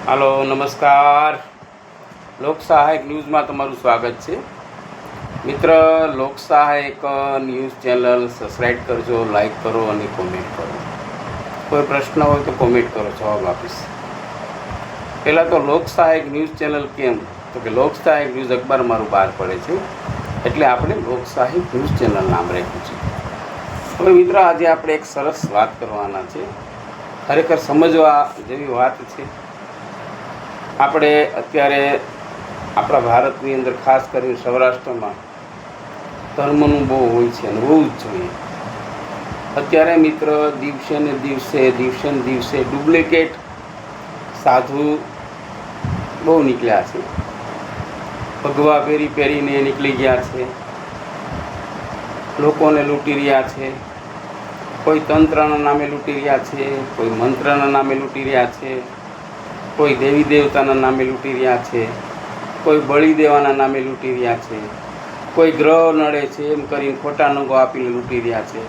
હાલો નમસ્કાર. લોકસહાયક ન્યૂઝમાં તમારું સ્વાગત છે. મિત્ર, લોકસહાયક ન્યૂઝ ચેનલ સબસ્ક્રાઈબ કરજો, લાઈક કરો અને કોમેન્ટ કરો. કોઈ પ્રશ્ન હોય તો કોમેન્ટ કરો, જવાબ આપીશ. પહેલાં તો લોકસહાયક ન્યૂઝ ચેનલ કેમ? તો કે લોકસહાયક ન્યૂઝ અખબાર મારું બહાર પડે છે, એટલે આપણે લોકસહાયક ન્યૂઝ ચેનલ નામ રાખ્યું છે. હવે મિત્ર, આજે આપણે એક સરસ વાત કરવાના છે. ખરેખર સમજવા જેવી વાત છે. આપણે અત્યારે આપણા ભારતની અંદર, ખાસ કરીને સૌરાષ્ટ્રમાં ધર્મનું બહુ હોય છે અને હોવું જ જોઈએ. અત્યારે મિત્ર, દિવસે ને દિવસે ડુપ્લિકેટ સાધુ બહુ નીકળ્યા છે. ભગવા પહેરીને નીકળી ગયા છે, લોકોને લૂંટી રહ્યા છે. કોઈ તંત્રના નામે લૂંટી રહ્યા છે, કોઈ મંત્રના નામે લૂંટી રહ્યા છે, કોઈ દેવી દેવતાના નામે લૂંટી રહ્યા છે, કોઈ બળી દેવાના નામે લૂંટી રહ્યા છે, કોઈ ગ્રહ નડે છે એમ કરીને ખોટા નંગો આપીને લૂંટી રહ્યા છે,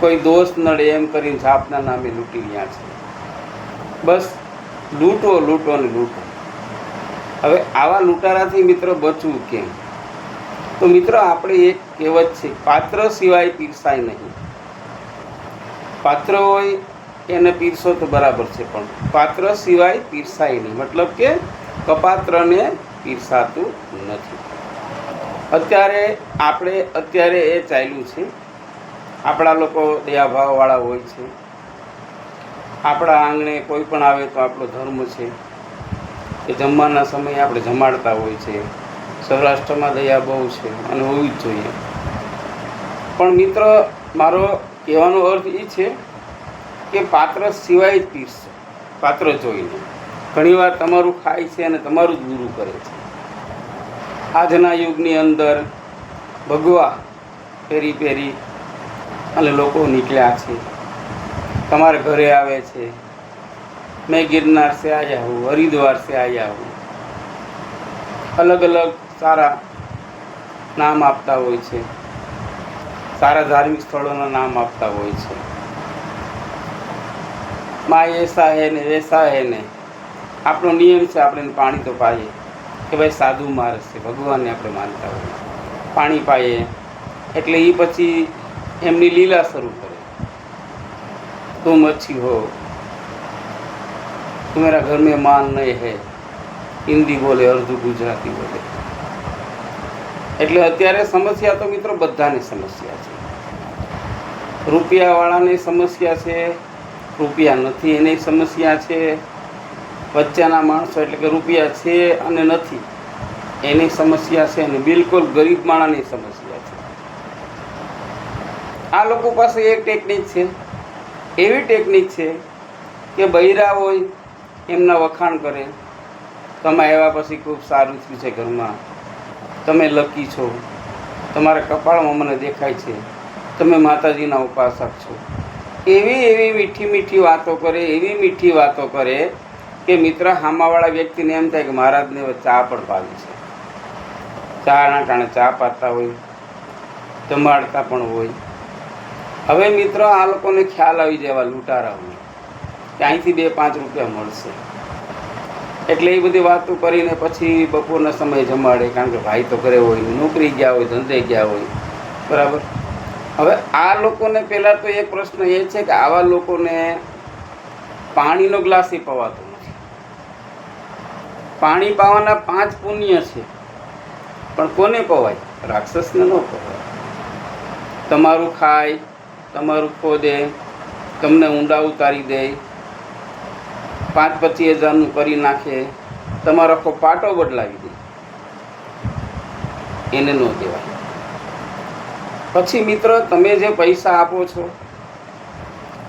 કોઈ દોષ નડે એમ કરીને જાપના નામે લૂંટી રહ્યા છે. બસ લૂંટો ને લૂંટો. હવે આવા લૂંટારાથી મિત્ર બચવું કેમ? તો મિત્ર, આપણે એક કહેવત છે, પાત્ર સિવાય પીરસાય નહીં. પાત્ર હોય એને પીરસો તો બરાબર છે, પણ પાત્ર સિવાય પીરસાય નહીં. મતલબ કે કપાત્રને પીરસાતું નથી. અત્યારે એ ચાલ્યું છે. આપણા લોકો દયાભાવવાળા હોય છે. આપણા આંગણે કોઈ પણ આવે તો આપણો ધર્મ છે કે જમવાના સમયે આપણે જમાડતા હોય છે. સૌરાષ્ટ્રમાં દયા બહુ છે અને હોવી જ જોઈએ. પણ મિત્ર, મારો કહેવાનો અર્થ એ છે કે પાત્ર સિવાય જ પીરસો, પાત્ર જોઈને. ઘણીવાર તમારું ખાય છે અને તમારું જ ગુરુ કરે છે. આજના યુગની અંદર ભગવા પહેરી અને લોકો નીકળ્યા છે. તમારે ઘરે આવે છે, મેં गिरनार से आया हूँ, हरिद्वार से आया हूँ, અલગ અલગ સારા નામ આપતા હોય છે, સારા ધાર્મિક સ્થળોના નામ આપતા હોય છે. માં એસા હે ને વૈસા હે ને. આપણો નિયમ છે, આપણે પાણી તો પાઈએ કે ભાઈ સાધુ માણસ છે, ભગવાનને આપણે માનતા હોઈએ. પાણી પાઈએ એટલે એ પછી એમની લીલા શરૂ કરે. તુમ અચ્છી હો, तुम्हारा घर में मान नहीं है. હિન્દી બોલે, અડધું ગુજરાતી બોલે. એટલે અત્યારે સમસ્યા તો મિત્રો બધાની સમસ્યા છે. રૂપિયાવાળાની સમસ્યા છે, રૂપિયા નથી એની સમસ્યા છે, વચ્ચાના માણસો એટલે કે રૂપિયા છે અને નથી એની સમસ્યા છે, અને બિલકુલ ગરીબ માણસની સમસ્યા છે. આ લોકો પાસે એક ટેકનિક છે, એવી ટેકનિક છે કે બૈરા હોય એમના વખાણ કરે. તમે આવ્યા પછી ખૂબ સારું થયું છે ઘરમાં, તમે લકી છો, તમારા કપાળમાં મને દેખાય છે, તમે માતાજીના ઉપાસક છો. એવી મીઠી વાતો કરે કે મિત્ર, હામાવાળા વ્યક્તિને એમ થાય કે મહારાજને ચા પણ પાવી છે. ચાના ટાણે ચા પાતા હોય, જમાડતા પણ હોય. હવે મિત્રો, આ લોકોને ખ્યાલ આવી જાય, લૂંટારા હોય કે અહીંથી 2-5 રૂપિયા મળશે, એટલે એ બધી વાતો કરીને પછી બપોરના સમયે જમાડે. કારણ કે ભાઈ તો ઘરે હોય, નોકરી ગયા હોય, ધંધે ગયા હોય, બરાબર. હવે આ લોકોને પહેલાં તો એક પ્રશ્ન એ છે કે આવા લોકોને પાણીનો ગ્લાસ એ પવાતો નથી. પાણી પાવાના 5 પુણ્ય છે, પણ કોને પવાય? રાક્ષસને ન પવાય. તમારું ખાય, તમારું ખોદે, તમને ઊંડા ઉતારી દે, 5-25 હજારનું કરી નાખે, તમારો આખો પાટો બદલાવી દે, એને ન કહેવાય. પછી મિત્ર, તમે જે પૈસા આપો છો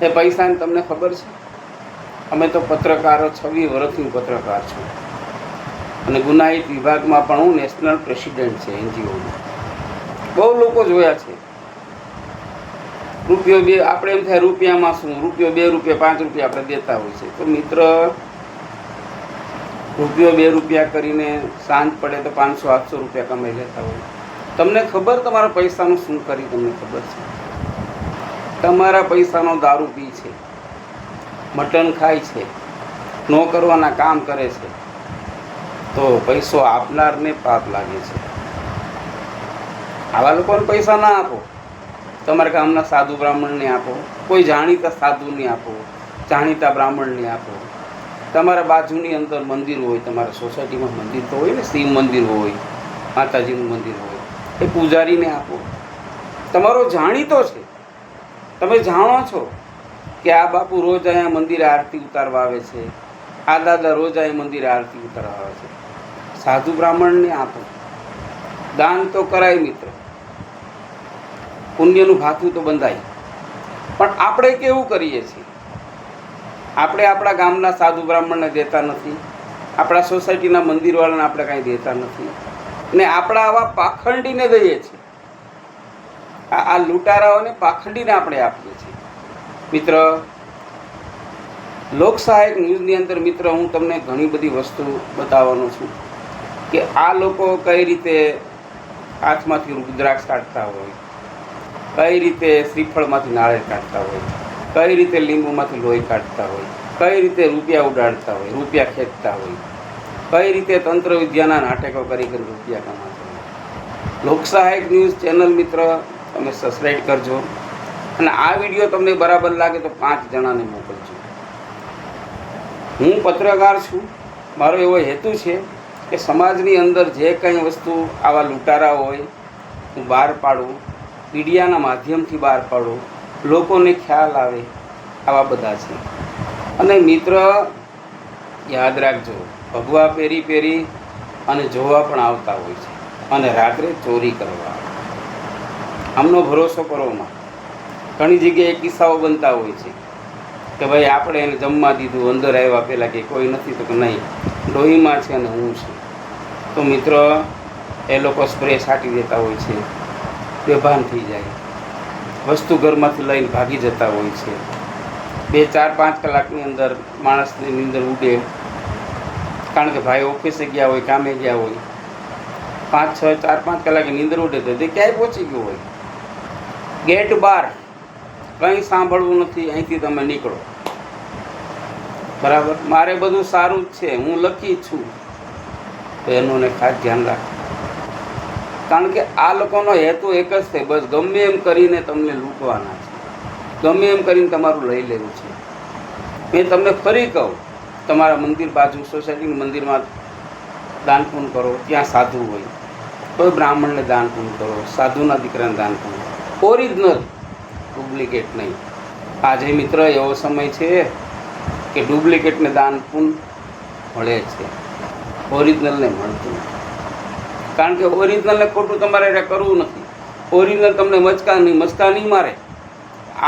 એ પૈસાને તમને ખબર છે. અમે તો પત્રકારો, 26 વર્ષથી પત્રકાર છું અને ગુનાહિત વિભાગમાં પણ હું નેશનલ પ્રેસિડેન્ટ છે NGOમાં. બહુ લોકો જોયા છે. રૂપિયો 2, આપણે એમ થાય રૂપિયામાં શું, રૂપિયો 2 રૂપિયા 5 રૂપિયા આપણે દેતા હોય છે. તો મિત્ર, રૂપિયો 2 રૂપિયા કરીને સાંજ પડે તો 500-800 રૂપિયા કમાઈ લેતા હોય. તમને ખબર તમારા પૈસાનું શું કરી? તમને ખબર છે? તમારા પૈસાનો દારૂ પી છે, મટન ખાય છે, ન કરવાના કામ કરે છે તો પૈસો આપનારને પાપ લાગે છે. આવા લોકોને પૈસા ના આપો. તમારા ગામના સાધુ બ્રાહ્મણને આપો, કોઈ જાણીતા સાધુને આપો, જાણીતા બ્રાહ્મણને આપો. તમારા બાજુની અંદર મંદિર હોય, તમારા સોસાયટીમાં મંદિર તો હોય ને, શિવ મંદિર હોય, માતાજીનું મંદિર હોય, એ પૂજારીને આપો. તમારો જાણીતો છે, તમે જાણો છો કે આ બાપુ રોજ અહીંયા મંદિરે આરતી ઉતારવા આવે છે, આ દાદા રોજ અહીંયા મંદિરે આરતી ઉતારવા આવે છે. સાધુ બ્રાહ્મણને આપો. દાન તો કરાય મિત્ર, પુણ્યનું ભાથું તો બંધાય. પણ આપણે કેવું કરીએ છીએ? આપણે આપણા ગામના સાધુ બ્રાહ્મણને દેતા નથી, આપણા સોસાયટીના મંદિરવાળાને આપણે કાંઈ દેતા નથી, ને આપણા આવા પાખંડીને દઈએ છીએ. આ લૂંટારાઓને પાખંડીને આપણે આપીએ છીએ. મિત્ર, લોકસહાયક ન્યૂઝની અંદર મિત્ર હું તમને ઘણી બધી વસ્તુ બતાવવાનો છું કે આ લોકો કઈ રીતે હાથમાંથી રુદ્રાક્ષ કાઢતા હોય, કઈ રીતે શ્રીફળમાંથી નાળિયેર કાઢતા હોય, કઈ રીતે લીંબુમાંથી લોહી કાઢતા હોય, કઈ રીતે રૂપિયા ઉડાડતા હોય, રૂપિયા ખેંચતા હોય, કઈ રીતે તંત્ર વિદ્યાના નાટકો કરી રૂપિયા કમાતા હોય. લોકસહાયક ન્યૂઝ ચેનલ મિત્ર તમે સબસ્ક્રાઈબ કરજો, અને આ વિડીયો તમને બરાબર લાગે તો 5 જણાને મોકલજો. હું પત્રકાર છું, મારો એવો હેતુ છે કે સમાજની અંદર જે કંઈ વસ્તુ આવા લૂંટારા હોય હું બહાર પાડું, મીડિયાના માધ્યમથી બહાર પાડું, લોકોને ખ્યાલ આવે. આવા બધા છે. અને મિત્ર યાદ રાખજો, ભગવા પહેરી અને જોવા પણ આવતા હોય છે, અને રાત્રે ચોરી કરવા. આમનો ભરોસો કરવામાં ઘણી જગ્યાએ કિસ્સાઓ બનતા હોય છે કે ભાઈ આપણે એને જમવા દીધું, અંદર આવ્યા પહેલાં કે કોઈ નથી, તો કે નહીં ડોહીમાં છે અને હું છું. તો મિત્ર એ લોકો સ્પ્રે છાંટી દેતા હોય છે, બેભાન થઈ જાય, વસ્તુ ઘરમાંથી લઈને ભાગી જતા હોય છે. 2, 4, 5 કલાકની અંદર માણસની નીંદર ઉડે, કારણ કે ભાઈ ઓફિસે ગયા હોય, કામે ગયા હોય. 5, 6, 4, 5 કલાકે નીંદર ઉડે તો તે ક્યાંય પહોંચી ગયો હોય, ગેટ બહાર, કંઈ સાંભળવું નથી, અહીંથી તમે નીકળો. બરાબર, મારે બધું સારું જ છે, હું લકી છું. તો એનું ખાસ ધ્યાન રાખો, કારણ કે આ લોકોનો હેતુ એક જ છે, બસ ગમે એમ કરીને તમને લૂંટવાના છે, ગમે એમ કરીને તમારું લઈ લેવું છે. મેં તમને ફરી કહું, તમારા મંદિર બાજુ સોસાયટીના મંદિરમાં દાન પૂન કરો, ત્યાં સાધુ હોય, કોઈ બ્રાહ્મણને દાન પૂન કરો, સાધુના દીકરાને દાન પૂન કરો, ઓરિજિનલ, ડુપ્લિકેટ નહીં. આજે મિત્ર એવો સમય છે કે ડુપ્લિકેટને દાન પૂન મળે છે, ઓરિજિનલને મળતું નથી. કારણ કે ઓરિજિનલને ખોટું તમારે કરવું નથી. ઓરિજિનલ તમને મચકા નહીં મારે,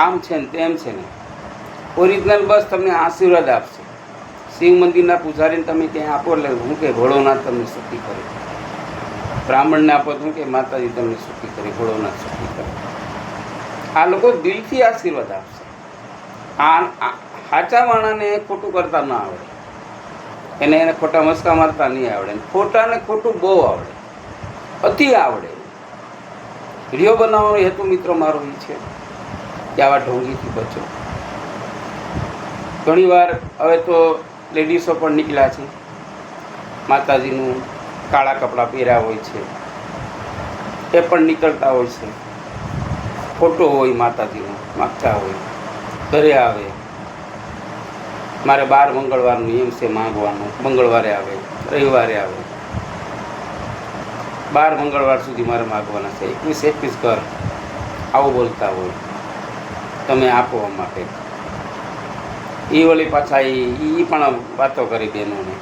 આમ છે ને તેમ છે ને. ઓરિજિનલ બસ તમને આશીર્વાદ આપશે. શિવ મંદિરના પૂજારીને તમે ક્યાંય આપો એટલે હું કે ભોળોનાથ તમને સુખી કરે, બ્રાહ્મણને આપો તો કે માતાજી તમને સુખી કરે, ભોળોનાથ સુખી કરે. આ લોકો દિલથી આશીર્વાદ આપશે. આ સાચા માણાને ખોટું કરતા ના આવડે, એને ખોટા મસ્કા મારતા નહીં આવડે, ખોટાને ખોટું બહુ આવડે, અતિ આવડે. વિડીયો બનાવવાનો હેતુ મિત્રો મારો એ છે કે આવા ઢોંગીથી બચો. ઘણીવાર હવે તો લેડીઝો પણ નીકળ્યા છે, માતાજીનું કાળા કપડાં પહેર્યા હોય છે, એ પણ નીકળતા હોય છે. ફોટો હોય માતાજીનો માગતા હોય, ઘરે આવે, મારે 12 મંગળવારનો નિયમ છે માંગવાનો, મંગળવારે આવે, રવિવારે આવે, 12 મંગળવાર સુધી મારે માગવાના છે, 21 ઘર આવું બોલતા હોય. તમે આપો માટે એ વળી પાછા એ પણ વાતો કરી બહેનોને,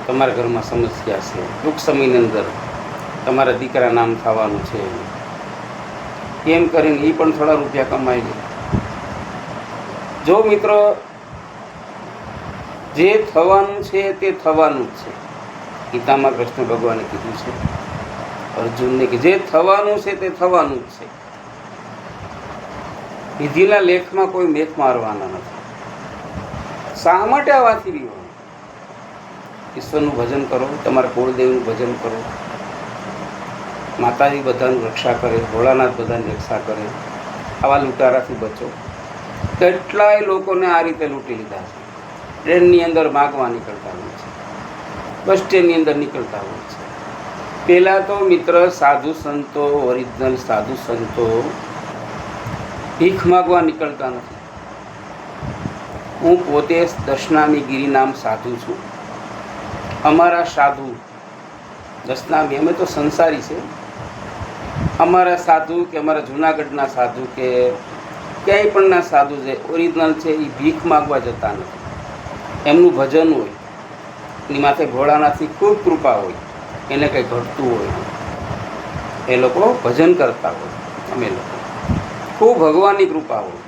તમારા ઘરમાં સમસ્યા છે, ટૂંક સમયની અંદર તમારા દીકરા નામ થવાનું છે, એમ કરીને એ પણ થોડા રૂપિયા કમાઈ લે. જો મિત્રો જે થવાનું છે તે થવાનું જ છે. ગીતામાં કૃષ્ણ ભગવાને કીધું છે અર્જુનને કે જે થવાનું છે તે થવાનું જ છે. વિધિના લેખમાં કોઈ મેથ મારવાના નથી. શા માટે આ વાંચી રહ્યો? ઈશ્વરનું ભજન કરો, તમારા કુળદેવનું ભજન કરો, માતાજી બધાની રક્ષા કરે, ભોળાનાથ બધાની રક્ષા કરે. આવા લૂંટારાથી બચો. કેટલાય લોકોને આ રીતે લૂંટી લીધા છે. ટ્રેનની અંદર માગવા નીકળતા હોય છે, બસ સ્ટેન્ડની અંદર નીકળતા હોય છે. પહેલાં તો મિત્ર સાધુ સંતો, ઓરિજિનલ સાધુ સંતો ભીખ માગવા નીકળતા નથી. હું પોતે દશનામી ગિરિનામ સાધુ છું. અમારા સાધુ દશનામી, અમે તો સંસારી છે. અમારા સાધુ કે અમારા જૂનાગઢના સાધુ કે ક્યાંય પણના સાધુ છે ઓરિજિનલ છે, એ ભીખ માગવા જતા નથી. એમનું ભજન હોય, એની માથે ભોળાનાથની ખૂબ કૃપા હોય, એને કંઈ ઘટતું હોય, એ લોકો ભજન કરતા હોય. અમે લોકો ખૂબ ભગવાનની કૃપા હોય,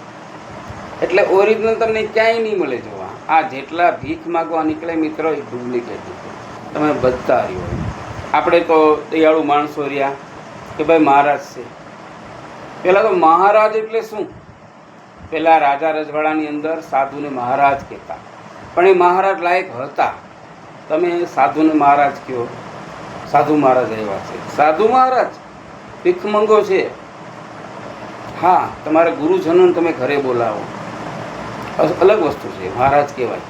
એટલે ઓરિજિનલ તમને ક્યાંય નહીં મળે જોવા. આ જેટલા ભીખ માગવા નીકળે મિત્રો, એ ડુપ્લિકેટ નીકળે. તમે બધા રહ્યો. આપણે તો દયાળુ માણસો રહ્યા કે ભાઈ મહારાજ છે. પહેલાં તો મહારાજ એટલે શું? પહેલાં રાજા રજવાડાની અંદર સાધુને મહારાજ કહેતા, પણ એ મહારાજ લાયક હતા. તમે સાધુને મહારાજ કહો, સાધુ મહારાજ એવા છે. સાધુ મહારાજ ભીખમંગો છે. હા, તમારા ગુરુજનોને તમે ઘરે બોલાવો, અલગ વસ્તુ છે, મહારાજ કહેવાય.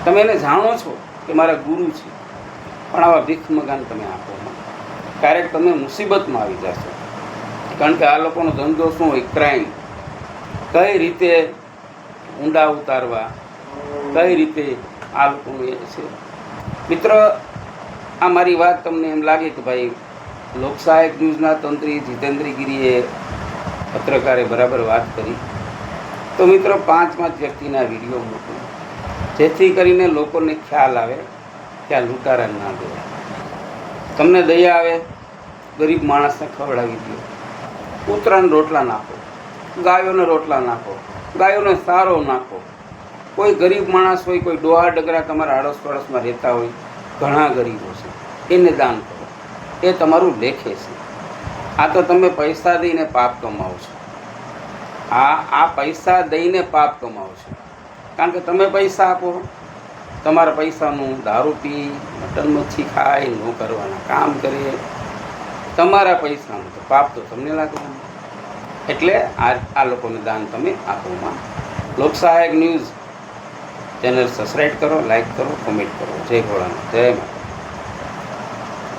તમે એને જાણો છો કે મારા ગુરુ છે, પણ આવા ભીખમગાને તમે આપો, ક્યારેક તમે મુસીબતમાં આવી જશો. કારણ કે આ લોકોનો ધંધો શું હોય? ક્રાઇમ. કઈ રીતે ઊંડા ઉતારવા, કઈ રીતે આ લોકોનું એ છે. મિત્ર, આ મારી વાત તમને એમ લાગે કે ભાઈ લોકસહાયક ન્યૂઝના તંત્રી જીતેન્દ્રગીરીએ, પત્રકારે બરાબર વાત કરી, તો મિત્રો 5 વ્યક્તિના વિડીયો મૂકો, જેથી કરીને લોકોને ખ્યાલ આવે કે આ લૂંટારા ના દેવાય. તમને દયા આવે, ગરીબ માણસને ખવડાવી દો. કૂતરાને રોટલા નાખો, ગાયોને રોટલા નાખો, ગાયોને સારો નાખો. કોઈ ગરીબ માણસ હોય, કોઈ ડોહા ડગરા તમારા આડોશ પડોશમાં રહેતા હોય, ઘણા ગરીબો છે, એને દાન કરો. એ તમારું લેખે છે. આ તો તમે પૈસા દઈને પાપ કમાવો છો. આ પૈસા દઈને પાપ કમાવો છો. કારણ કે તમે પૈસા આપો, તમારા પૈસાનું દારૂ પી, મટન મચ્છી ખાય, ન કરવાના કામ કરે, તમારા પૈસાનું તો પાપ તો તમને લાગવાનું. એટલે આ લોકોને દાન તમે આપોમાં. લોકસહાયક ન્યૂઝ ચેનલ સબસ્ક્રાઈબ કરો, લાઈક કરો, કોમેન્ટ કરો. જય ભોળાનાથ, જય માતા.